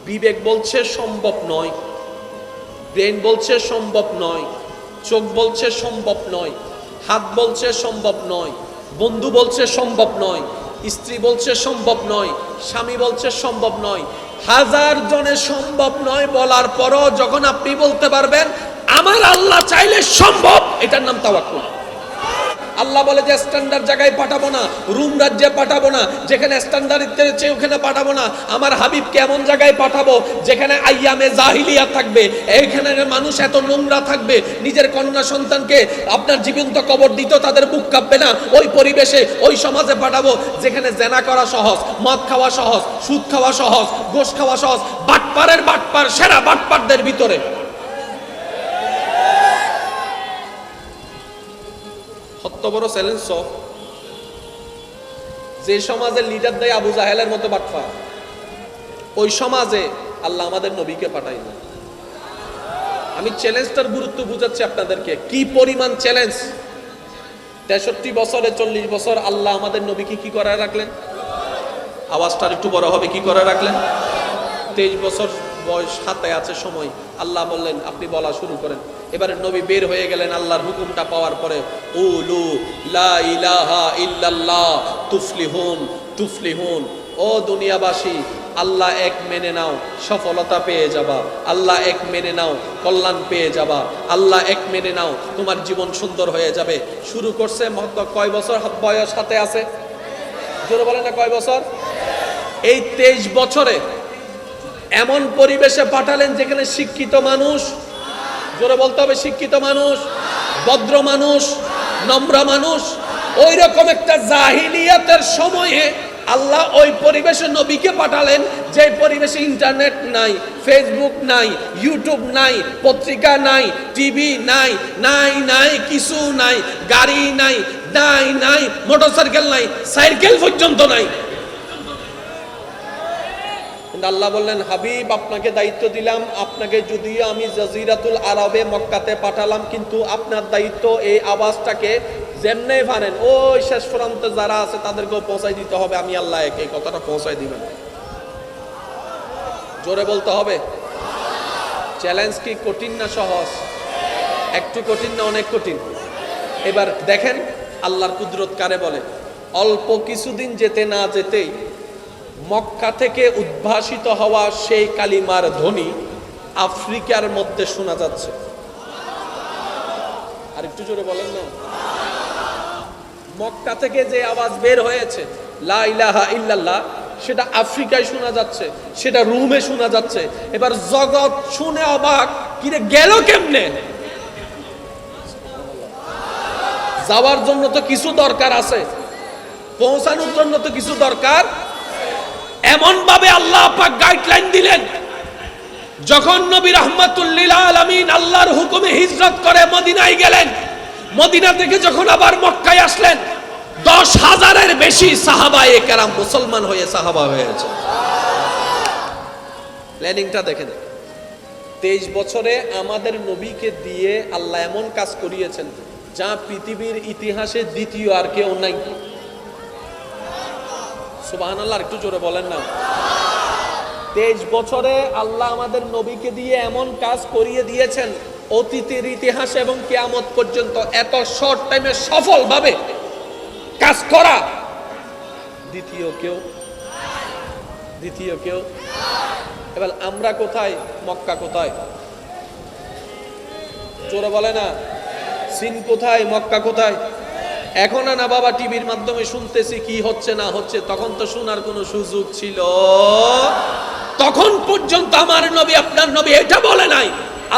বিবেক বলছে সম্ভব নয়, ব্রেন বলছে সম্ভব নয়, চোখ বলছে সম্ভব নয়, হাত বলছে সম্ভব নয়, বন্ধু বলছে সম্ভব নয়, স্ত্রী বলছে সম্ভব নয়, স্বামী বলছে সম্ভব নয়। হাজার জনে সম্ভব নয় বলার পরও যখন আপনি বলতে পারবেন আমার আল্লাহ চাইলে সম্ভব, এটার নাম তাওয়াক্কুল। আল্লাহ বলে যে স্ট্যান্ডার্ড জায়গায় পাঠাবো না, রুম রাজ্যে পাঠাবো না, যেখানে স্ট্যান্ডার্ডের চেয়ে ওখানে পাঠাবো না। আমার হাবিবকে এমন জায়গায় পাঠাবো যেখানে আইয়ামে জাহিলিয়া থাকবে, এইখানে মানুষ এত নোংরা থাকবে, নিজের কন্যা সন্তানকে আপনার জীবন্ত কবর দিত তাদের বুক কাঁপবে না। ওই পরিবেশে ওই সমাজে পাঠাবো যেখানে জেনা করা সহজ, মদ খাওয়া সহজ, সুদ খাওয়া সহজ, গোশ খাওয়া সহজ, বাটপারের বাটপার সেরা বাটপারদের ভিতরে। কত বড় চ্যালেঞ্জ! যে সমাজের লিডার দেয় আবু জাহেলের মতো বাটপা, ওই সমাজে আল্লাহ আমাদের নবীকে পাঠাই না। আমি চ্যালেঞ্জটার গুরুত্ব বুঝাচ্ছি আপনাদেরকে, কি পরিমাণ চ্যালেঞ্জ। 63 বছরে 40 বছর আল্লাহ আমাদের নবীকে কি করে রাখলেন? আওয়াজটা একটু বড় হবে, কি করে রাখলেন? 23 বছর বয়স, হাতে আছে সময়, আল্লাহ বললেন আপনি বলা শুরু করেন। এবারে নবী বের হয়ে গেলেন আল্লাহর হুকুমটা পাওয়ার পরে, উলু লা ইলাহা ইল্লাল্লাহ তুফলিহুন তুফলিহুন। ও দুনিয়াবাসী, আল্লাহ এক মেনে নাও, সফলতা পেয়ে যাবা। আল্লাহ এক মেনে নাও, কল্যাণ পেয়ে যাবা। আল্লাহ এক মেনে নাও, তোমার জীবন সুন্দর হয়ে যাবে। শুরু করছে কয় বছর বয়স হাতে আছে? জোরে বলেন না, কয় বছর? এই 23 বছরে এমন পরিবেশে পাঠালেন যেখানে শিক্ষিত মানুষ, জোরে বলতে হবে শিক্ষিত মানুষ, ভদ্র মানুষ, নম্র মানুষ, ওই রকম একটা জাহিলিয়াতের সময়ে আল্লাহ ওই পরিবেশে নবীকে পাঠালেন যে পরিবেশে ইন্টারনেট নাই, ফেসবুক নাই, ইউটিউব নাই, পত্রিকা নাই, টিভি নাই, নাই নাই কিছু নাই, গাড়ি নাই, নাই নাই মোটরসাইকেল নাই, সাইকেল পর্যন্ত নাই। আল্লাহ বললেন হাবিব আপনাকে দায়িত্ব দিলাম, আপনাকে যদিও আমি জাজিরাতুল আরবে মক্কাতে পাঠালাম, কিন্তু আপনার দায়িত্ব এই আওয়াজটাকে যেমনে পারেন ওই শেষ প্রান্তে যারা আছে তাদেরকেও পৌঁছাই দিতে হবে। আমি আল্লাহ এই কথাটা পৌঁছাই দিবেন। জোরে বলতে হবে। চ্যালেঞ্জ কি কঠিন না সহজ? একটু কঠিন না অনেক কঠিন? এবার দেখেন আল্লাহর কুদরত কারে বলে। অল্প কিছুদিন যেতে না যেতেই মক্কা থেকে উদ্ভাসিত হওয়া সেই কালিমার ধ্বনি আফ্রিকার মধ্যে শোনা যাচ্ছে। আর একটু জোরে বলেন না। মক্কা থেকে যে আওয়াজ বের হয়েছে লা ইলাহা ইল্লাল্লাহ, সেটা আফ্রিকায় শোনা যাচ্ছে, সেটা রোমে শোনা যাচ্ছে। এবার জগৎ শুনে অবাক, কিরে গেল কেমনে? যাওয়ার জন্য তো কিছু দরকার আছে, পৌঁছানোর জন্য তো কিছু দরকার। এমন ভাবে আল্লাহ পাক গাইডলাইন দিলেন, যখন নবী রাহমাতুল লিল আলামিন আল্লাহর হুকুমে হিজরত করে মদিনায় গেলেন, মদিনা থেকে যখন আবার মক্কায় আসলেন, 10,000-এর বেশি সাহাবায়ে কেরাম মুসলমান হয়ে সাহাবা হয়েছে। প্ল্যানিংটা দেখেন। 23 বছরে আমাদের নবীকে দিয়ে আল্লাহ এমন কাজ করিয়েছেন যা পৃথিবীর ইতিহাসে দ্বিতীয় আর কেউ নাই। সুবহানাল্লাহ, একটু জোরে বলেন না। 23 বছরে আল্লাহ আমাদের নবীকে দিয়ে এমন কাজ করিয়ে দিয়েছেন, অতীতের ইতিহাস এবং কিয়ামত পর্যন্ত এত শর্ট টাইমে সফলভাবে কাজ করা দ্বিতীয় কেউ। এবার আমরা কোথায়, মক্কা কোথায়? জোরে বলে না। চীন কোথায়, মক্কা কোথায়? এখন না বাবা টিভির মাধ্যমে শুনতেছি কি হচ্ছে না হচ্ছে, তখন তো শোনার কোনো সুযোগ ছিল? তখন পর্যন্ত আমার নবী আপনার নবী এটা বলে নাই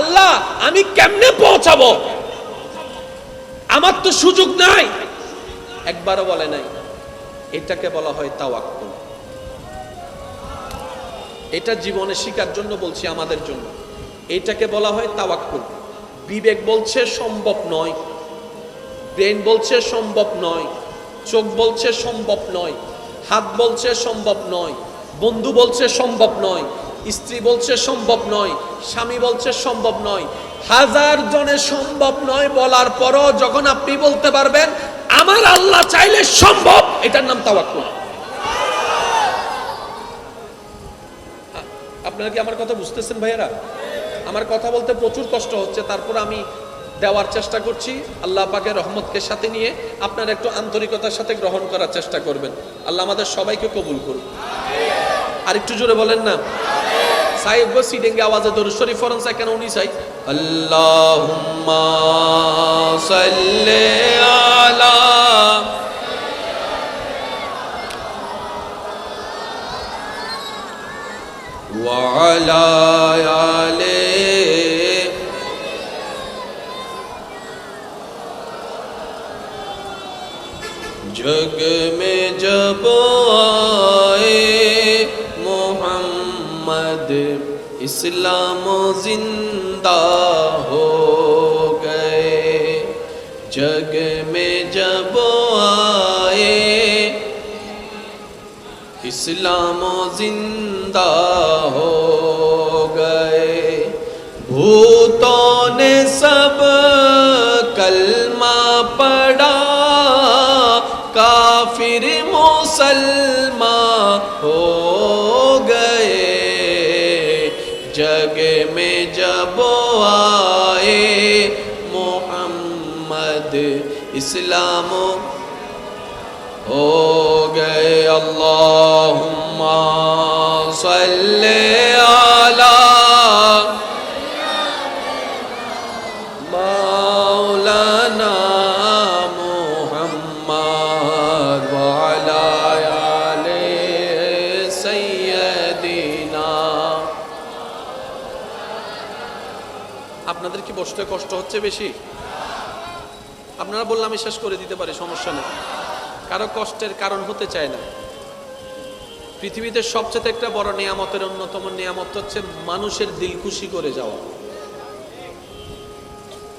আল্লাহ আমি কেমনে পৌঁছাবো, আমার তো সুযোগ নাই, একবারও বলে নাই। এটাকে বলা হয় তাওয়াক্কুল। এটা জীবনে শিকার জন্য বলছি, আমাদের জন্য। এটাকে বলা হয় তাওয়াক্কুল। বিবেক বলছে সম্ভব নয়, ব্রেন বলছে সম্ভব নয়, চোখ বলছে সম্ভব নয়, হাত বলছে সম্ভব নয়, বন্ধু বলছে সম্ভব নয়, স্ত্রী বলছে সম্ভব নয়, স্বামী বলছে সম্ভব নয়। হাজার জনে সম্ভব নয় বলার পরও যখন আপনি বলতে পারবেন আমার আল্লাহ চাইলে সম্ভব, এটার নাম তাওয়াক্কুল। আপনারা কি আমার কথা বুঝতেছেন ভাইয়েরা? আমার কথা বলতে প্রচুর কষ্ট হচ্ছে, তারপর আমি দেওয়ার চেষ্টা করছি। আল্লাহ পাকের রহমতকে সাথে নিয়ে আপনারা একটু আন্তরিকতার সাথে গ্রহণ করার চেষ্টা করবেন। আল্লাহ আমাদের সবাইকে কবুল করুন। আর একটু জোরে বলেন না। সাহেব গো সিডেঙ্গে আওয়াজে দরুদ শরীফ পড়েন, কেন উনি চাই আল্লাহুম্মা সাল্লি আলা ওয়া আলা আলি जग में जब आए मोहम्मद इस्लाम जिंदा हो गए। जग में जब आए इस्लाम जिंदा हो गए। भूतों ने सब कलमा पढ़ा, काफिर मुसलमान हो गए। जग में जब आए मोहम्मद इस्लाम हो गए। अल्लाहुम्मा सल्ले अला मौलाना আপনাদের কি বসতে কষ্ট হচ্ছে বেশি? আপনারা বললে আমি শেষ করে দিতে পারি, সমস্যা নেই। কারো কষ্টের কারণ হতে চায় না। পৃথিবীতে সবচেয়ে একটা বড় নিয়ামতের অন্যতম নিয়ামত হচ্ছে মানুষের দিল খুশি করে যাওয়া।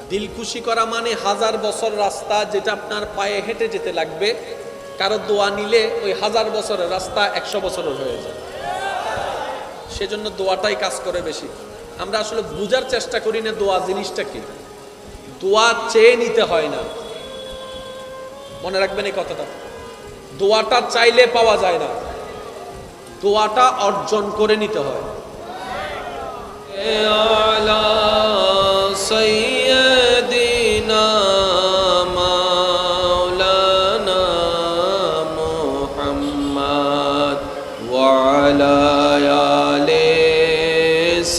দিল খুশি করা মানে 1000 বছর রাস্তা যেটা আপনার পায়ে হেঁটে যেতে লাগবে, কারো দোয়া নিলে ওই 1000 বছরের রাস্তা 100 বছরের হয়ে যায়। সেজন্য দোয়াটাই কাজ করে বেশি। আমরা আসলে বুঝার চেষ্টা করি না দোয়া জিনিসটা কি। দোয়া চেয়ে নিতে হয় না, মনে রাখবেন এই কথাটা। দোয়াটা চাইলে পাওয়া যায় না, দোয়াটা অর্জন করে নিতে হয়। আলা সাইয়্যিদিনা মাওলানা মুহাম্মদ ওয়া আলা আলি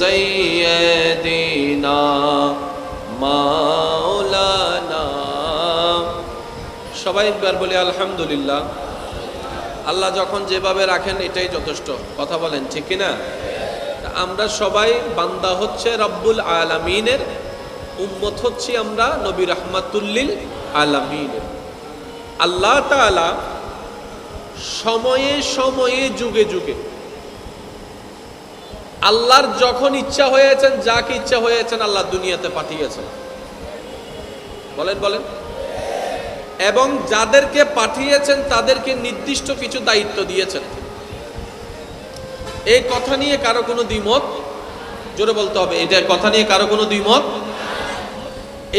সাইয়্যিদিনা মাওলানা। সবাই একবার বলি আলহামদুলিল্লাহ। আল্লাহ যখন যেভাবে রাখেন এটাই যথেষ্ট। কথা বলেন ঠিক কিনা? আমরা সবাই বান্দা হচ্ছে রব্বুল আলামিনের, উম্মত হচ্ছি আমরা নবী রাহমাতুল্লিল আলামিনের। আল্লাহ তাআলা সময়ে সময়ে যুগে যুগে আল্লাহর যখন ইচ্ছা হয়েছেন, যাকে ইচ্ছা হয়েছেন আল্লাহ দুনিয়াতে পাঠিয়েছেন। বলেন বলেন। এবং যাদেরকে পাঠিয়েছেন তাদেরকে নির্দিষ্ট কিছু দায়িত্ব দিয়েছেন। এই কথা নিয়ে কারো কোনো দ্বিমত, জোরে বলতে হবে, এটা কথা নিয়ে কারো কোনো দ্বিমত।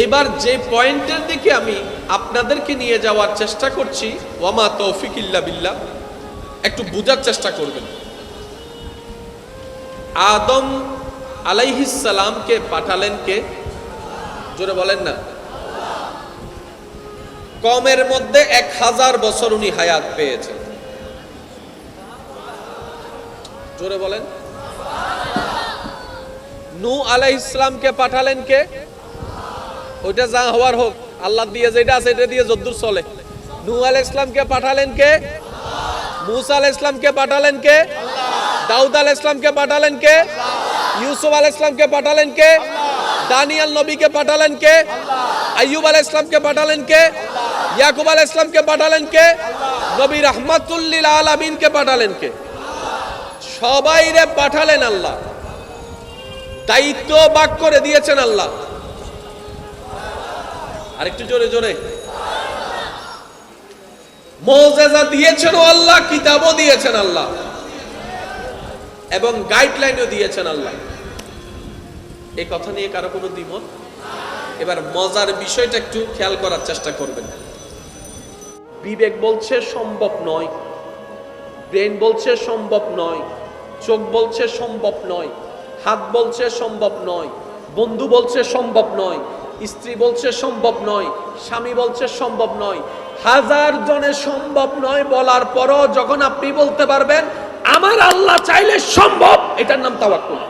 এবার যে পয়েন্টের দিকে আমি আপনাদেরকে নিয়ে যাওয়ার চেষ্টা করছি, ওয়ামা তৌফিক ইল্লা বিল্লাহ, একটু বোঝার চেষ্টা করবেন। আদম আলাইহিস সালামকে পাঠালেন কে? জোরে বলেন না। কমের মধ্যে 1000 বছর উনি হায়াত পেয়েছেন। জোরে বলেন। নূহ আলাইহিস সালামকে পাঠালেন কে? ওইটা যা হওয়ার হোক, আল্লাহ দিয়ে যেটা আছে এটা দিয়ে যদ্দুর চলে। নূহ আলাইহিস সালামকে পাঠালেন কে? মুসা আলাইহিস সালামকে পাঠালেন কে? দাউদ আলাইহিস সালামকে পাঠালেন কে? ইউসুফ আলাইহিস সালামকে পাঠালেন কে? দানিয়েল নবীকে পাঠালেন কে? আইয়ুব আলাইহিস সালামকে পাঠালেন কে? ইয়াকুব আলাইহিস সালামকে পাঠালেন কে? নবী রাহমাতুল্লিল আলামিনকে পাঠালেন কে? সবাইরে পাঠালেন আল্লাহ, দায়িত্ব ভাগ করে দিয়েছেন আল্লাহ। আরেকটু জোরে জোরে। মুজিজা দিয়েছেন আল্লাহ, কিতাবও দিয়েছেন আল্লাহ, এবং গাইডলাইনও দিয়েছেন আল্লাহ। এই কথা নিয়ে কারো কোনো দ্বিমত? এবার মজার বিষয়টা একটু খেয়াল করার চেষ্টা করবেন। বিবেক বলছে সম্ভব নয়, ব্রেন বলছে সম্ভব নয়, চোখ বলছে সম্ভব নয়, হাত বলছে সম্ভব নয়, বন্ধু বলছে সম্ভব নয়, স্ত্রী বলছে সম্ভব নয়, স্বামী বলছে সম্ভব নয়, হাজার জনে সম্ভব নয় বলার পরও যখন আপনি বলতে পারবেন আমার আল্লাহ চাইলে সম্ভব, এটার নাম তাওয়াক্কুল।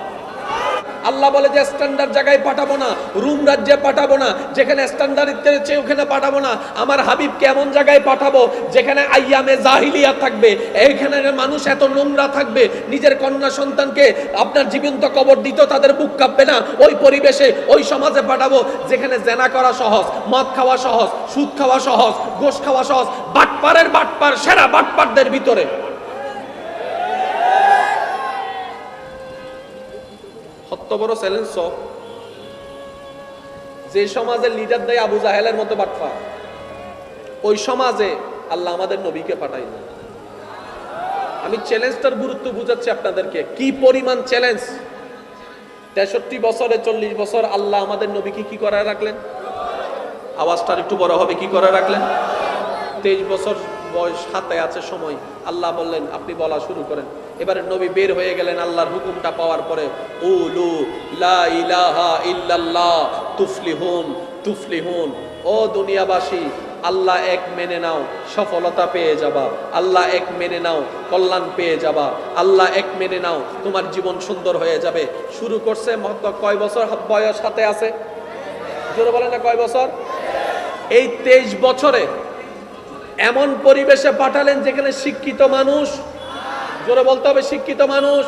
আল্লাহ বলে যে স্ট্যান্ডার্ড জায়গায় পাঠাবো না, রুম রাজ্যে পাঠাবো না, যেখানে স্ট্যান্ডার্ড চেয়ে ওখানে পাঠাবো না। আমার হাবিবকে এমন জায়গায় পাঠাবো যেখানে আইয়ামে জাহিলিয়া থাকবে, এইখানে মানুষ এত নোংরা থাকবে, নিজের কন্যা সন্তানকে আপনার জীবন্ত কবর দিতেও তাদের বুক কাঁপবে না। ওই পরিবেশে ওই সমাজে পাঠাবো যেখানে জেনা করা সহজ, মদ খাওয়া সহজ, সুদ খাওয়া সহজ, গোশ খাওয়া সহজ, বাটপারের বাটপার সেরা বাটপারদের ভিতরে। কত বড় চ্যালেঞ্জ! যে সমাজের লিডার দেয় আবু জাহেলের মতো বাটপার, ওই সমাজে আল্লাহ আমাদের নবীকে পাঠাই না। আমি চ্যালেঞ্জটার গুরুত্ব বুঝাচ্ছি আপনাদেরকে, কি পরিমাণ চ্যালেঞ্জ। 63 বছরে 40 বছর আল্লাহ আমাদের নবীকে কি করে রাখলেন? আওয়াজটা একটু বড় হবে, কি করে রাখলেন? 23 বছর বয়স, হাতে আছে সময়, আল্লাহ বললেন আপনি বলা শুরু করেন। এবারে নবী বের হয়ে গেলেন আল্লাহর হুকুমটা পাওয়ার পরে, উলু লা ইলাহা ইল্লাল্লাহ তুফলিহুন তুফলিহুন। ও দুনিয়াবাসী, আল্লাহ এক মেনে নাও, সফলতা পেয়ে যাবা। আল্লাহ এক মেনে নাও, কল্যাণ পেয়ে যাবা। আল্লাহ এক মেনে নাও, তোমার জীবন সুন্দর হয়ে যাবে। শুরু করছে কয় বছর বয়স হাতে আছে? জোরে বলেন না, কয় বছর? এই 23 বছরে এমন পরিবেশে পাঠালেন যেখানে শিক্ষিত মানুষ, জোরে বলতে হবে, শিক্ষিত মানুষ,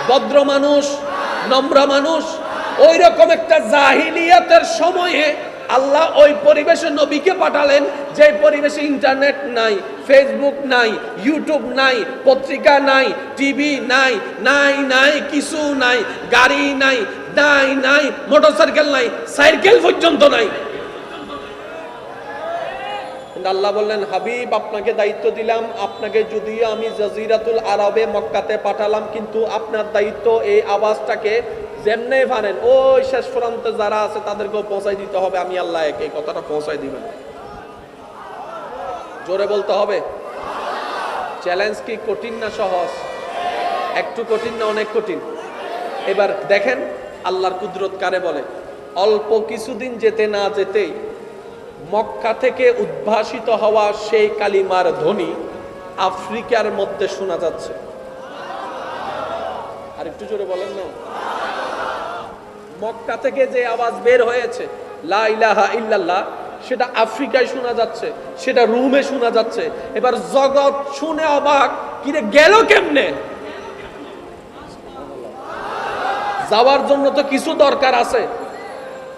ভদ্র মানুষ, নম্র মানুষ, ওই রকম একটা জাহিলিয়াতের সময়ে আল্লাহ ওই পরিবেশে নবীকে পাঠালেন যে পরিবেশে ইন্টারনেট নাই, ফেসবুক নাই, ইউটিউব নাই, পত্রিকা নাই, টিভি নাই, নাই নাই কিছু নাই, গাড়ি নাই, নাই নাই মোটরসাইকেল নাই, সাইকেল পর্যন্ত নাই। আল্লাহ বললেন হাবিব আপনাকে দায়িত্ব দিলাম, আপনাকে যদিও আমি জাজিরাতুল আরবে মক্কাতে পাঠালাম, কিন্তু আপনার দায়িত্ব এই আওয়াজটাকে যেমনে পারেন ওই শেষ প্রান্তে যারা আছে তাদেরকেও পৌঁছাই দিতে হবে। আমি আল্লাহ এই কথাটা পৌঁছাই দিবেন, জোরে বলতে হবে। চ্যালেঞ্জ কি কঠিন না সহজ? একটু কঠিন না অনেক কঠিন? এবার দেখেন আল্লাহর কুদরত কারে বলে। অল্প কিছুদিন যেতে না যেতেই মক্কা থেকে উদ্ভাসিত হওয়া সেই কালিমার ধ্বনি আফ্রিকার মধ্যে শোনা যাচ্ছে। আর একটু জোরে বলেন না। মক্কা থেকে যে আওয়াজ বের হয়েছে লা ইলাহা ইল্লাল্লাহ, সেটা আফ্রিকায় শোনা যাচ্ছে, সেটা রোমে শোনা যাচ্ছে। এবার জগৎ শুনে অবাক, কিরে গেল কেমনে? যাওয়ার জন্য তো কিছু দরকার আছে,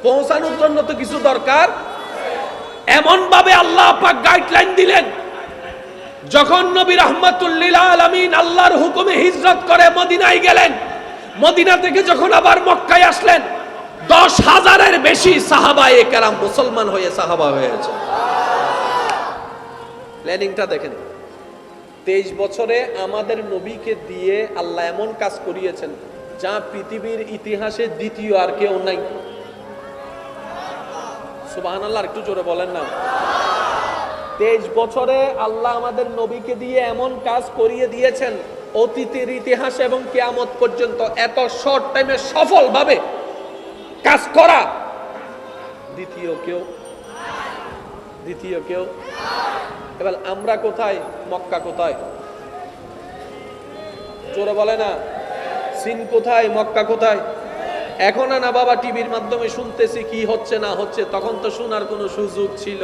পৌঁছানোর জন্য তো কিছু দরকার। এমন ভাবে আল্লাহ পাক গাইডলাইন দিলেন, যখন নবী রাহমাতুল লিল আলামিন আল্লাহর হুকুমে হিজরত করে মদিনায় গেলেন, মদিনা থেকে যখন আবার মক্কায় আসলেন, 10,000-এর বেশি সাহাবায়ে কেরাম মুসলমান হয়ে সাহাবা হয়েছে। প্ল্যানিংটা দেখেন। 23 বছরে আমাদের নবীকে দিয়ে আল্লাহ এমন কাজ করিয়েছেন যা পৃথিবীর ইতিহাসে দ্বিতীয় আর কেউ নাই। সুবহানাল্লাহ, একটু জোরে বলেন না। 23 বছরে আল্লাহ আমাদের নবীকে দিয়ে এমন কাজ করিয়ে দিয়েছেন, অতীতের ইতিহাস এবং কিয়ামত পর্যন্ত এত শর্ট টাইমে সফলভাবে কাজ করা দ্বিতীয় কেউ। এবার আমরা কোথায়, মক্কা কোথায়? জোরে বলে না। চীন কোথায়, মক্কা কোথায়? এখন না বাবা টিভির মাধ্যমে শুনতেছি কি হচ্ছে না হচ্ছে, তখন তো শোনার কোনো সুযোগ ছিল?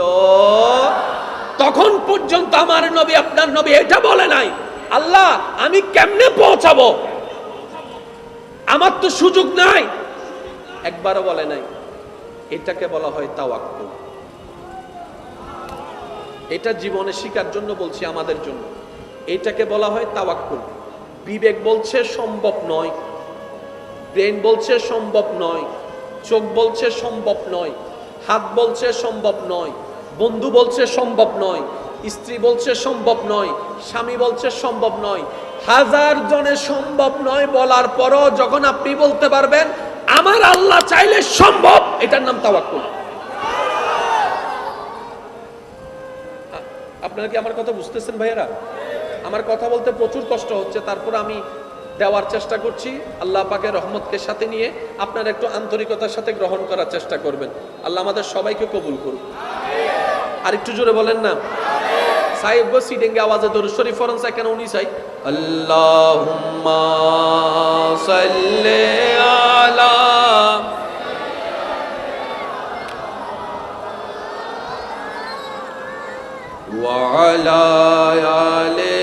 তখন পর্যন্ত আমার নবী আপনার নবী এটা বলে নাই আল্লাহ আমি কেমনে পৌঁছাবো, আমার তো সুযোগ নাই, একবারও বলে নাই। এটাকে বলা হয় তাওয়াক্কুল। এটা জীবনে শিকার জন্য বলছি, আমাদের জন্য এটাকে বলা হয় তাওয়াক্কুল। বিবেক বলছে সম্ভব নয়, ব্রেন বলছে সম্ভব নয়, চোখ বলছে সম্ভব নয়, হাত বলছে সম্ভব নয়, বন্ধু বলছে সম্ভব নয়, স্ত্রী বলছে সম্ভব নয়, স্বামী বলছে সম্ভব নয়, হাজার জনে সম্ভব নয় বলার পরও যখন আপনি বলতে পারবেন আমার আল্লাহ চাইলে সম্ভব, এটার নাম তাওয়াক্কুল। আপনারা কি আমার কথা বুঝতেছেন ভাইয়েরা? আমার কথা বলতে প্রচুর কষ্ট হচ্ছে, তারপর আমি দেওয়ার চেষ্টা করছি। আল্লাহ পাকের রহমতকে সাথে নিয়ে আপনারা একটু আন্তরিকতার সাথে গ্রহণ করার চেষ্টা করবেন। আল্লাহ আমাদের সবাইকে কবুল করুন। আর একটু জোরে বলেন না। সাহেব গো সিডেঙ্গে আওয়াজে দরুদ শরীফ পড়েন কেন উনি চাই আল্লাহুম্মা সাল্লি আলা ওয়া আলা আলি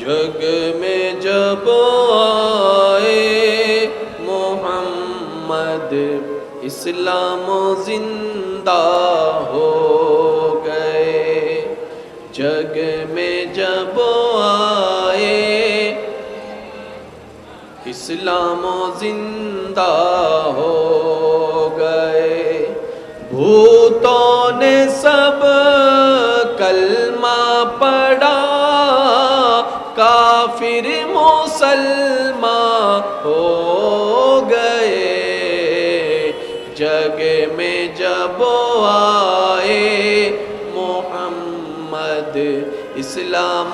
जग में जब आए मोहम्मद इस्लाम जिंदा हो गए। जग में जब आए इस्लाम जिंदा हो गए। भूतों ने सब कलमा पढ़ा काफिर मुसलमान हो गए। जग में जब आए मोहम्मद इस्लाम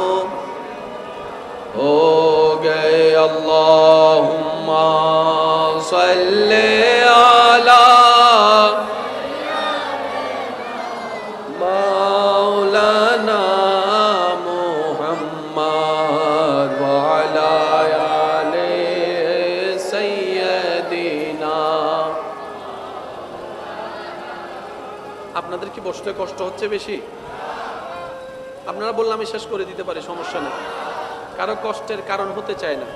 हो गए। अल्लाहुम्मा सल्ले अला मौलाना আপনাদের কি বসতে কষ্ট হচ্ছে বেশি? আপনারা বললাম আমি শেষ করে দিতে পারি, সমস্যা নেই। কারো কষ্টের কারণ হতে চায় না।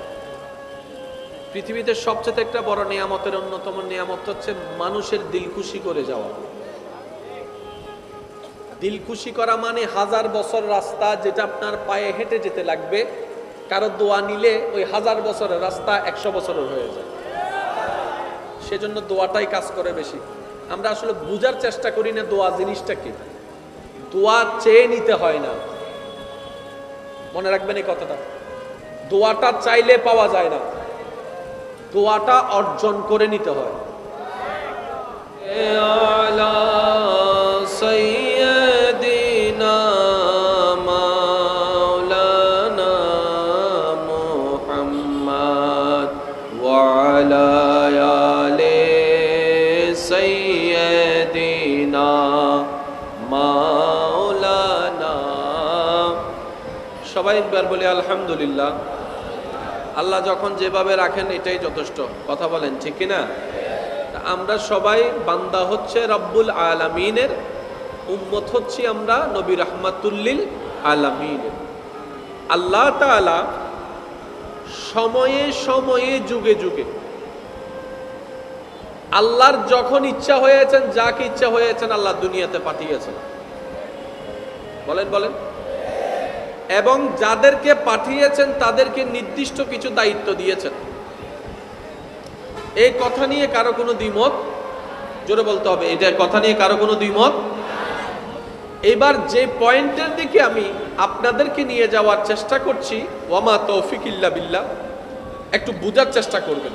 পৃথিবীতে সবচেয়ে একটা বড় নিয়ামতের অন্যতম নিয়ামত হচ্ছে মানুষের দিল খুশি করে যাওয়া। দিল খুশি করা মানে 1000 বছর রাস্তা যেটা আপনার পায়ে হেঁটে যেতে লাগবে, কারো দোয়া নিলে ওই 1000 বছরের রাস্তা 100 বছরের হয়ে যায়। সেজন্য দোয়াটাই কাজ করে বেশি। আমরা আসলে বুঝার চেষ্টা করি না দোয়া জিনিসটা কি। দোয়া চেয়ে নিতে হয় না, মনে রাখবেন এই কথাটা। দোয়াটা চাইলে পাওয়া যায় না, দোয়াটা অর্জন করে নিতে হয়। আলা সাইয়্যিদিনা মাওলানা মুহাম্মদ ওয়া আলা আলি সাইয়্যিদিনা মাওলানা। সবাই একবার বলি আলহামদুলিল্লাহ। আল্লাহ যখন যেভাবে রাখেন এটাই যথেষ্ট। কথা বলেন ঠিক কিনা? আমরা সবাই বান্দা হচ্ছে রব্বুল আলামিনের, উম্মত হচ্ছি আমরা নবী রাহমাতুল্লিল আলামিনের। আল্লাহ তাআলা সময়ে সময়ে যুগে যুগে আল্লাহর যখন ইচ্ছা হয়েছেন, যাকে ইচ্ছা হয়েছেন আল্লাহ দুনিয়াতে পাঠিয়েছেন। বলেন বলেন। এবং যাদেরকে পাঠিয়েছেন তাদেরকে নির্দিষ্ট কিছু দায়িত্ব দিয়েছেন। এই কথা নিয়ে কারো কোনো দ্বিমত, জোরে বলতে হবে, এটা কথা নিয়ে কারো কোনো দ্বিমত। এবার যে পয়েন্টের দিকে আমি আপনাদেরকে নিয়ে যাওয়ার চেষ্টা করছি, ওয়ামা তৌফিক ইল্লা বিল্লাহ, একটু বুঝার চেষ্টা করবেন।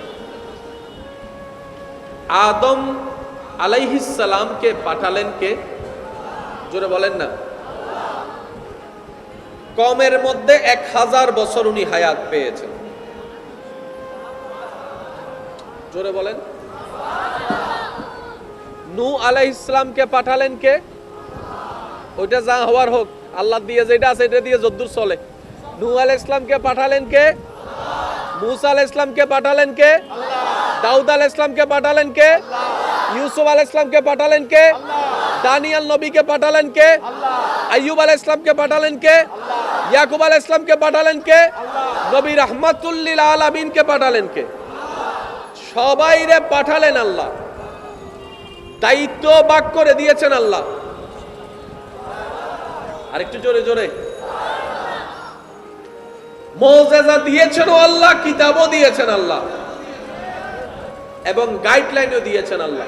আদম আলাইহিস সালামকে পাঠালেন কে? জোরে বলেন না। কমের মধ্যে 1000 বছর উনি হায়াত পেয়েছেন। জোরে বলেন। নূহ আলাইহিস সালামকে পাঠালেন কে? ওইটা যা হওয়ার হোক, আল্লাহ দিয়ে যেটা আছে এটা দিয়ে যদ্দুর চলে। নূহ আলাইহিস সালামকে পাঠালেন কে? মুসা আলাইহিস সালামকে পাঠালেন কে? দাউদ আলাইহিস সালামকে পাঠালেন কে? ইউসুফ আলাইহিস সালামকে পাঠালেন কে? দানিয়েল নবীকে পাঠালেন কে? আইয়ুব আলাইহিস সালামকে পাঠালেন কে? ইয়াকুব আলাইহিস সালামকে পাঠালেন কে? নবী রাহমাতুল লিল আলামিনকে পাঠালেন কে? সবাইরে পাঠালেন আল্লাহ, দায়িত্ব ভাগ করে দিয়েছেন আল্লাহ। আরেকটু জোরে জোরে। মুজিজা দিয়েছেন আল্লাহ, কিতাবও দিয়েছেন আল্লাহ, এবং গাইডলাইনও দিয়েছেন আল্লাহ।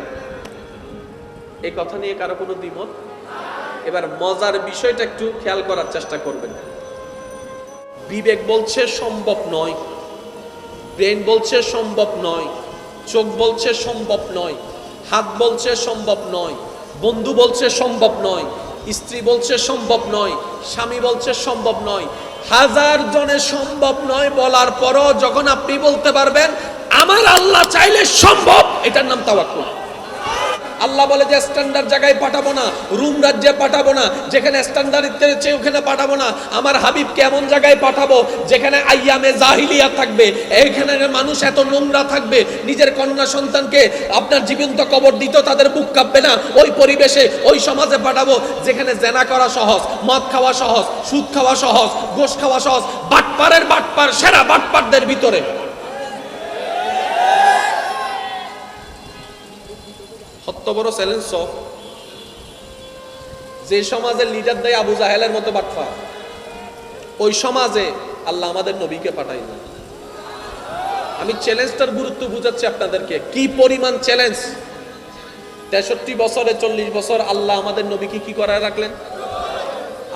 এই কথা নিয়ে কারো কোনো দ্বিমত? এবার মজার বিষয়টা একটু খেয়াল করার চেষ্টা করবেন। বিবেক বলছে সম্ভব নয়, ব্রেন বলছে সম্ভব নয়, চোখ বলছে সম্ভব নয়, হাত বলছে সম্ভব নয়, বন্ধু বলছে সম্ভব নয়, স্ত্রী বলছে সম্ভব নয়, স্বামী বলছে সম্ভব নয়, হাজার জনে সম্ভব নয় বলার পরও যখন আপনি বলতে পারবেন আমার আল্লাহ চাইলে সম্ভব, এটার নাম তাওয়াক্কুল। আল্লাহ বলে যে স্ট্যান্ডার্ড জায়গায় পাঠাবো না, রুম রাজ্যে পাঠাবো না, যেখানে স্ট্যান্ডার্ডের চেয়ে ওখানে পাঠাবো না। আমার হাবিবকে এমন জায়গায় পাঠাবো যেখানে আইয়ামে জাহিলিয়া থাকবে, এইখানে মানুষ এত নোংরা থাকবে, নিজের কন্যা সন্তানকে আপনার জীবন্ত কবর দিতেও তাদের বুক কাঁপবে না। ওই পরিবেশে ওই সমাজে পাঠাবো যেখানে জেনা করা সহজ, মদ খাওয়া সহজ, সুদ খাওয়া সহজ, ঘোষ খাওয়া সহজ, বাটপারের বাটপার সেরা বাটপারদের ভিতরে। কত বড় চ্যালেঞ্জ! যে সমাজের লিডার দেয় আবু জাহেলের মতো বাটপার, ওই সমাজে আল্লাহ আমাদের নবীকে পাঠায় না। আমি চ্যালেঞ্জটার গুরুত্ব বুঝাচ্ছি আপনাদেরকে, কি পরিমাণ চ্যালেঞ্জ। 63 বছরে 40 বছর আল্লাহ আমাদের নবীকে কি করে রাখলেন?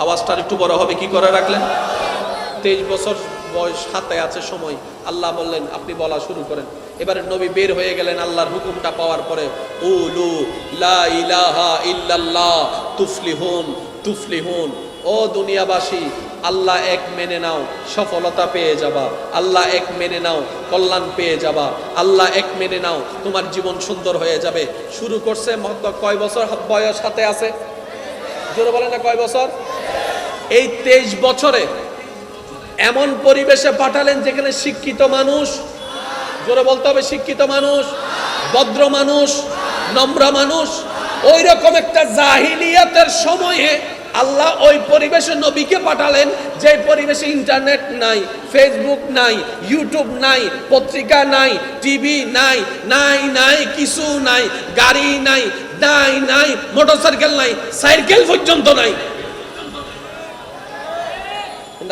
আওয়াজটা একটু বড় হবে, কি করে রাখলেন? 23 বছর বয়স, হাতে আছে সময়, আল্লাহ বললেন আপনি বলা শুরু করেন। এবারে নবী বের হয়ে গেলেন আল্লাহর হুকুমটা পাওয়ার পরে, উলু লা ইলাহা ইল্লাল্লাহ তুফলিহুন তুফলিহুন। ও দুনিয়াবাসী, আল্লাহ এক মেনে নাও, সফলতা পেয়ে যাবা। আল্লাহ এক মেনে নাও, কল্যাণ পেয়ে যাবা। আল্লাহ এক মেনে নাও, তোমার জীবন সুন্দর হয়ে যাবে। শুরু করছে কয় বছর বয়স হাতে আছে? জোরে বলেন না, কয় বছর? এই 23 বছরে এমন পরিবেশে পাঠালেন যেখানে শিক্ষিত মানুষ, জোরে বলতে হবে শিক্ষিত মানুষ, ভদ্র মানুষ, নম্র মানুষ, ওই রকম একটা জাহিলিয়াতের সময়ে আল্লাহ ওই পরিবেশে নবীকে পাঠালেন যে পরিবেশে ইন্টারনেট নাই, ফেসবুক নাই, ইউটিউব নাই, পত্রিকা নাই, টিভি নাই, নাই নাই কিছু নাই, গাড়ি নাই, নাই নাই মোটরসাইকেল নাই, সাইকেল পর্যন্ত নাই।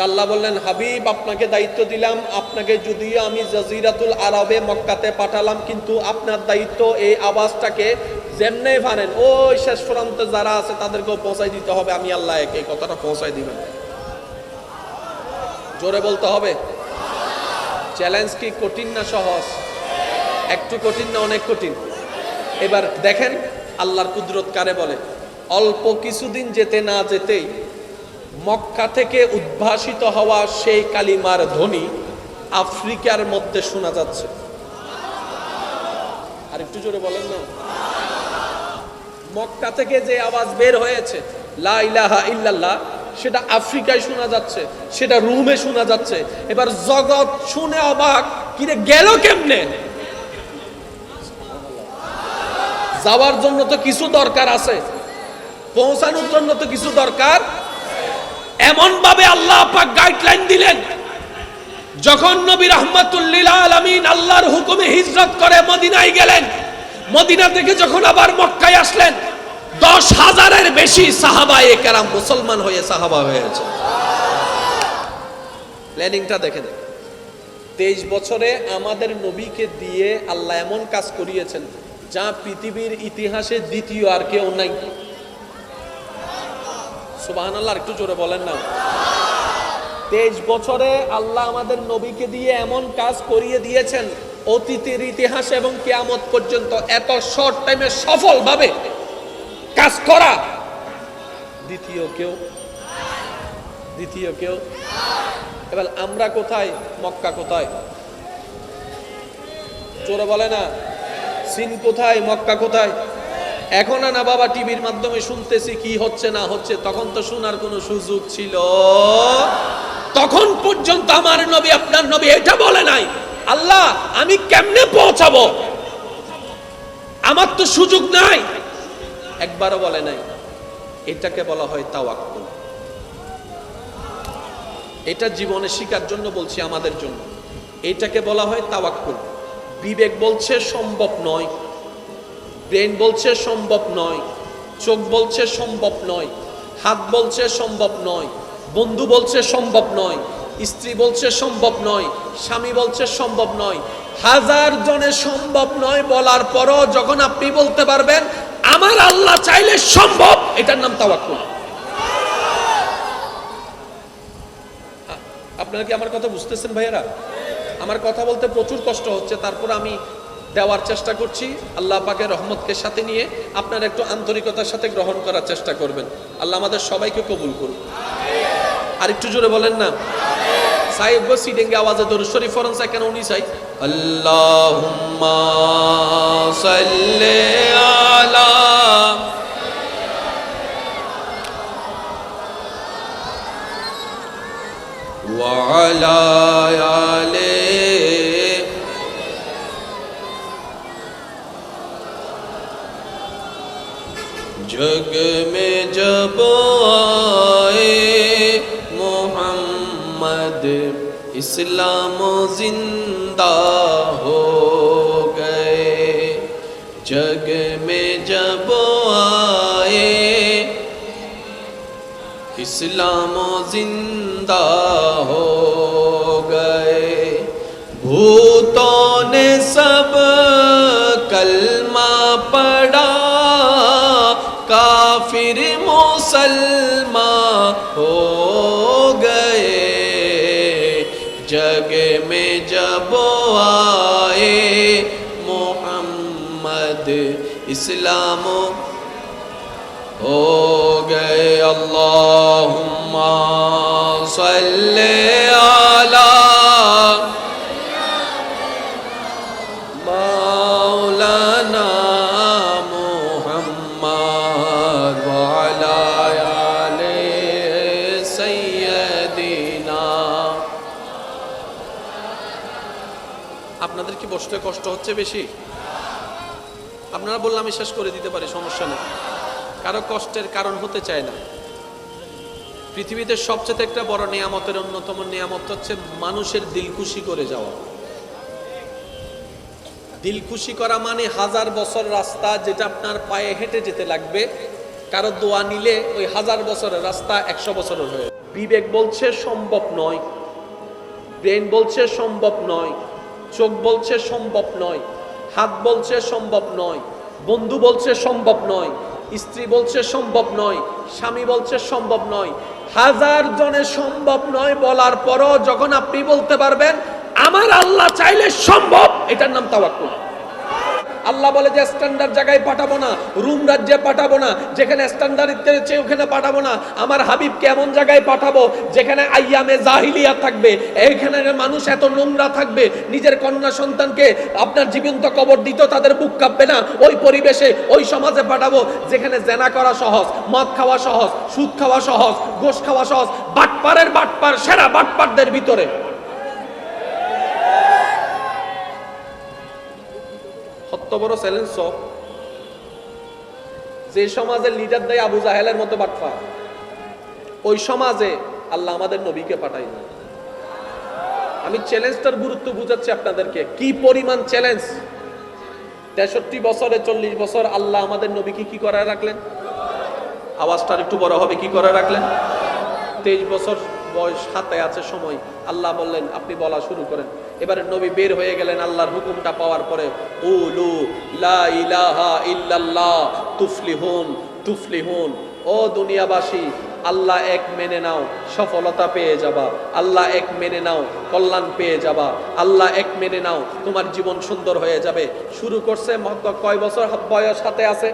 আল্লাহ বললেন হাবিব আপনাকে দায়িত্ব দিলাম, আপনাকে যদিও আমি জাজিরাতুল আরবে মক্কাতে পাঠালাম, কিন্তু আপনার দায়িত্ব এই আওয়াজটাকে যেমনে পারেন ওই শেষ প্রান্তে যারা আছে তাদেরকেও পৌঁছাই দিতে হবে। আমি আল্লাহ এই কথাটা পৌঁছাই দিবেন। জোরে বলতে হবে। চ্যালেঞ্জ কি কঠিন না সহজ? একটু কঠিন না অনেক কঠিন? এবার দেখেন আল্লাহর কুদরত কারে বলে। অল্প কিছুদিন যেতে না যেতেই মক্কা থেকে উদ্ভাসিত হওয়া সেই কালিমার ধ্বনি আফ্রিকার মধ্যে শোনা যাচ্ছে। আর একটু জোরে বলেন না। মক্কা থেকে যে আওয়াজ বের হয়েছে লা ইলাহা ইল্লাল্লাহ, সেটা আফ্রিকায় শোনা যাচ্ছে, সেটা রোমে শোনা যাচ্ছে। এবার জগৎ শুনে অবাক, কিরে গেল কেমনে? যাওয়ার জন্য তো কিছু দরকার আছে, পৌঁছানোর জন্য তো কিছু দরকার। এমন ভাবে আল্লাহ পাক গাইডলাইন দিলেন, যখন নবী রাহমাতুল লিল আলামিন আল্লাহর হুকুমে হিজরত করে মদিনায় গেলেন, মদিনা থেকে যখন আবার মক্কায় আসলেন, 10,000-এর বেশি সাহাবায়ে কেরাম মুসলমান হয়ে সাহাবা হয়েছে। প্ল্যানিংটা দেখেন। 23 বছরে আমাদের নবীকে দিয়ে আল্লাহ এমন কাজ করিয়েছেন যা পৃথিবীর ইতিহাসে দ্বিতীয় আর কেউ নাই। সুবহানাল্লাহ, একটু জোরে বলেন না। 23 বছরে আল্লাহ আমাদের নবীকে দিয়ে এমন কাজ করিয়ে দিয়েছেন, অতীতের ইতিহাস এবং কিয়ামত পর্যন্ত এত শর্ট টাইমে সফলভাবে কাজ করা দ্বিতীয় কেউ। এবার আমরা কোথায়, মক্কা কোথায়? জোরে বলে না। চীন কোথায়, মক্কা কোথায়? এখন না বাবা টিভির মাধ্যমে শুনতেছি কি হচ্ছে না হচ্ছে, তখন তো শোনার কোনো সুযোগ ছিল? তখন পর্যন্ত আমার নবী আপনার নবী এটা বলে নাই আল্লাহ আমি কেমনে পৌঁছাবো, আমার তো সুযোগ নাই, একবারও বলে নাই। এটাকে বলা হয় তাওয়াক্কুল। এটা জীবনে শিকার জন্য বলছি, আমাদের জন্য এটাকে বলা হয় তাওয়াক্কুল। বিবেক বলছে সম্ভব নয়, ব্রেন বলছে সম্ভব নয়, চোখ বলছে সম্ভব নয়, হাত বলছে সম্ভব নয়, বন্ধু বলছে সম্ভব নয়, স্ত্রী বলছে সম্ভব নয়, স্বামী বলছে সম্ভব নয়, হাজার জনে সম্ভব নয় বলার পরও যখন আপনি বলতে পারবেন আমার আল্লাহ চাইলে সম্ভব, এটার নাম তাওয়াক্কুল। আপনারা কি আমার কথা বুঝতেছেন ভাইয়েরা? আমার কথা বলতে প্রচুর কষ্ট হচ্ছে, তারপর আমি দেওয়ার চেষ্টা করছি। আল্লাহ পাকের রহমতকে সাথে নিয়ে আপনারা একটু আন্তরিকতার সাথে গ্রহণ করার চেষ্টা করবেন। আল্লাহ আমাদের সবাইকে কবুল করুন। আর একটু জোরে বলেন না। সাহেব গো সিডেঙ্গে আওয়াজে দরুদ শরীফ পড়েন কেন উনি চাই আল্লাহুম্মা সাল্লি আলা ওয়া আলা আলি जग में जब आए मोहम्मद इस्लाम जिंदा हो गए। जग में जब आए इस्लाम जिंदा हो गए। भूतों ने सब कलमा पढ़ा काफिर मुसलमान हो गए। जग में जब आए मोहम्मद इस्लाम हो गए। अल्लाहुम्मा सल्ले अला मौलाना আপনাদের কি বসতে কষ্ট হচ্ছে বেশি? আপনারা বললে আমি শেষ করে দিতে পারি, সমস্যা নেই। কারো কষ্টের কারণ হতে চায় না। পৃথিবীতে সবচেয়ে একটা বড় নিয়ামতের অন্যতম নিয়ামত হচ্ছে মানুষের দিল খুশি করে যাওয়া। দিল খুশি করা মানে 1000 বছর রাস্তা যেটা আপনার পায়ে হেঁটে যেতে লাগবে, কারো দোয়া নিলে ওই 1000 বছরের রাস্তা 100 বছরের হয়ে। বিবেক বলছে সম্ভব নয়, ব্রেন বলছে সম্ভব নয়, চোখ বলছে সম্ভব নয়, হাত বলছে সম্ভব নয়, বন্ধু বলছে সম্ভব নয়, স্ত্রী বলছে সম্ভব নয়, স্বামী বলছে সম্ভব নয়। 1000 জনে সম্ভব নয় বলার পরও যখন আপনি বলতে পারবেন আমার আল্লাহ চাইলে সম্ভব, এটার নাম তাওয়াক্কুল। আল্লাহ বলে যে স্ট্যান্ডার্ড জায়গায় পাঠাবো না, রুম রাজ্যে পাঠাবো না, যেখানে স্ট্যান্ডার্ডের চেয়ে ওখানে পাঠাবো না। আমার হাবিবকে এমন জায়গায় পাঠাবো যেখানে আইয়ামে জাহিলিয়া থাকবে, এইখানে মানুষ এত নোংরা থাকবে, নিজের কন্যা সন্তানকে আপনার জীবন্ত কবর দিত তাদের বুক কাঁপবে না। ওই পরিবেশে ওই সমাজে পাঠাবো যেখানে জেনা করা সহজ, মদ খাওয়া সহজ, সুদ খাওয়া সহজ, ঘোষ খাওয়া সহজ, বাটপারের বাটপার সেরা বাটপারদের ভিতরে। কত বড় চ্যালেঞ্জ সব। যে সমাজের লিডার দেয় আবু জাহেলের মতো বাটপা, ওই সমাজে আল্লাহ আমাদের নবীকে পাঠায়নি। আমি চ্যালেঞ্জটার গুরুত্ব বুঝাচ্ছি আপনাদেরকে, কি পরিমাণ চ্যালেঞ্জ। 63 বছরে 40 বছর আল্লাহ আমাদের নবীকে কি করে রাখলেন? আওয়াজটা একটু বড় হবে, কি করে রাখলেন? 23 বছর বয়স, হাতে আছে সময়। আল্লাহ বললেন আপনি বলা শুরু করেন। এবারে নবী বের হয়ে গেলেন আল্লাহর হুকুমটা পাওয়ার পরে। কুলু লা ইলাহা ইল্লাল্লাহ তুফলিহুন তুফলিহুন। ও দুনিয়াবাসী, আল্লাহ এক মেনে নাও, সফলতা পেয়ে যাবা। আল্লাহ এক মেনে নাও, কল্যাণ পেয়ে যাবা। আল্লাহ এক মেনে নাও, তোমার জীবন সুন্দর হয়ে যাবে। শুরু করছে কয় বছর বয়স হাতে আছে?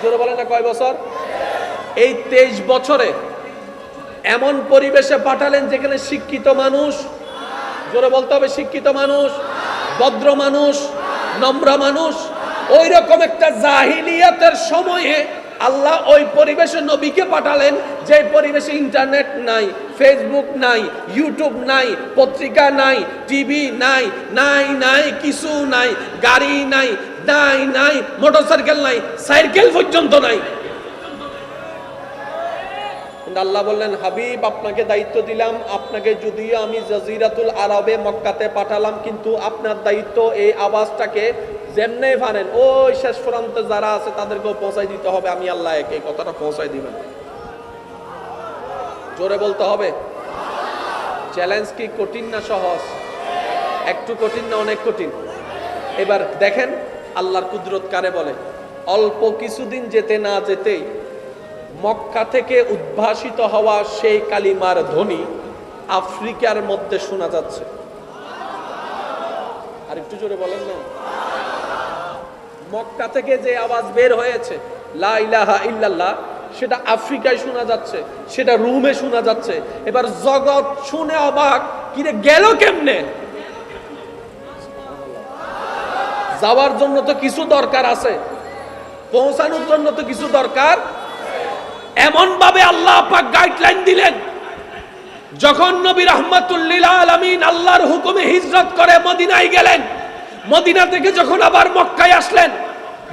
জোরে বলেন না, কয় বছর? এই 23 বছরে এমন পরিবেশে পাঠালেন যেখানে শিক্ষিত মানুষ, জোরে বলতে হবে শিক্ষিত মানুষ, ভদ্র মানুষ, নম্র মানুষ, ওই রকম একটা জাহিলিয়াতের সময়ে আল্লাহ ওই পরিবেশে নবীকে পাঠালেন যে পরিবেশে ইন্টারনেট নাই, ফেসবুক নাই, ইউটিউব নাই, পত্রিকা নাই, টিভি নাই, নাই নাই কিছু নাই, গাড়ি নাই, নাই নাই মোটরসাইকেল নাই, সাইকেল পর্যন্ত নাই। আল্লাহ বললেন হাবিব আপনাকে দায়িত্ব দিলাম, আপনাকে যদিও আমি জাজিরাতুল আরবে মক্কাতে পাঠালাম, কিন্তু আপনার দায়িত্ব এই আওয়াজটাকে যেমনে পারেন ওই শেষ প্রান্তে যারা আছে তাদেরকেও পৌঁছাই দিতে হবে। আমি আল্লাহ এই কথাটা পৌঁছাই দিবেন। জোরে বলতে হবে। চ্যালেঞ্জ কি কঠিন না সহজ? একটু কঠিন না অনেক কঠিন? এবার দেখেন আল্লাহর কুদরত কারে বলে। অল্প কিছুদিন যেতে না যেতেই মক্কা থেকে উদ্ভাসিত হওয়া সেই কালিমার ধ্বনি আফ্রিকার মধ্যে শোনা যাচ্ছে। আর একটু জোরে বলেন না। মক্কা থেকে যে আওয়াজ বের হয়েছে লা ইলাহা ইল্লাল্লাহ, সেটা আফ্রিকায় শোনা যাচ্ছে, সেটা রোমে শোনা যাচ্ছে। এবার জগৎ শুনে অবাক, কিরে গেল কেমনে? যাওয়ার জন্য তো কিছু দরকার আছে, পৌঁছানোর জন্য তো কিছু দরকার। এমন ভাবে আল্লাহ পাক গাইডলাইন দিলেন, যখন নবী রাহমাতুল লিল আলামিন আল্লাহর হুকুমে হিজরত করে মদিনায় গেলেন, মদিনা থেকে যখন আবার মক্কায় আসলেন,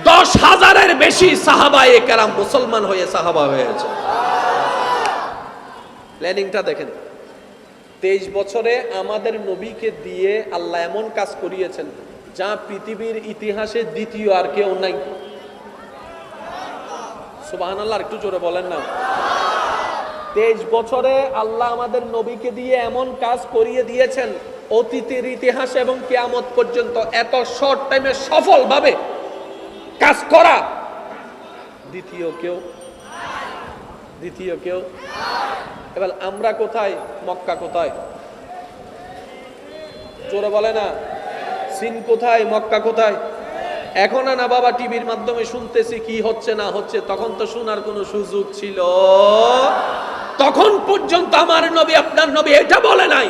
10,000-এর বেশি সাহাবায়ে কেরাম মুসলমান হয়ে সাহাবা হয়েছে। প্ল্যানিংটা দেখেন, 23 বছরে আমাদের নবীকে দিয়ে আল্লাহ এমন কাজ করিয়েছেন যা পৃথিবীর ইতিহাসে দ্বিতীয় আর কেউ নাই। সুবহানাল্লাহ, একটু জোরে বলেন না। 23 বছরে আল্লাহ আমাদের নবীকে দিয়ে এমন কাজ করিয়ে দিয়েছেন, অতীতের ইতিহাস এবং কিয়ামত পর্যন্ত এত শর্ট টাইমে সফলভাবে কাজ করা দ্বিতীয় কেউ। এবার আমরা কোথায়, মক্কা কোথায়? জোরে বলে না। চীন কোথায়, মক্কা কোথায়? এখন না বাবা টিভির মাধ্যমে শুনতেছি কি হচ্ছে না হচ্ছে, তখন তো শোনার কোনো সুযোগ ছিল? তখন পর্যন্ত আমার নবী, আপনার নবী এটা বলে নাই,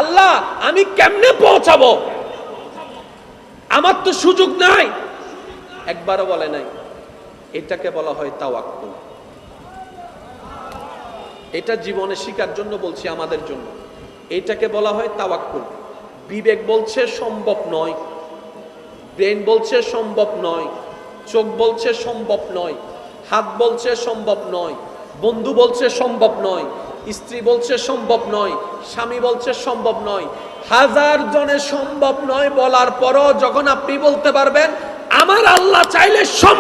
আল্লাহ আমি কেমনে পৌঁছাবো, আমার তো সুযোগ নাই, একবারও বলে নাই। এটাকে বলা হয় তাওয়াক্কুল। এটা জীবনে শিকার জন্য বলছি, আমাদের জন্য এটাকে বলা হয় তাওয়াক্কুল। বিবেক বলছে সম্ভব নয়, ব্রেন বলছে সম্ভব নয়, চোখ বলছে সম্ভব নয়, হাত বলছে সম্ভব নয়, বন্ধু বলছে সম্ভব নয়, স্ত্রী বলছে সম্ভব নয়, স্বামী বলছে সম্ভব নয়। 1000 জনে সম্ভব নয় বলার পরও যখন আপনি বলতে পারবেন আমার আল্লাহ চাইলে সম্ভব।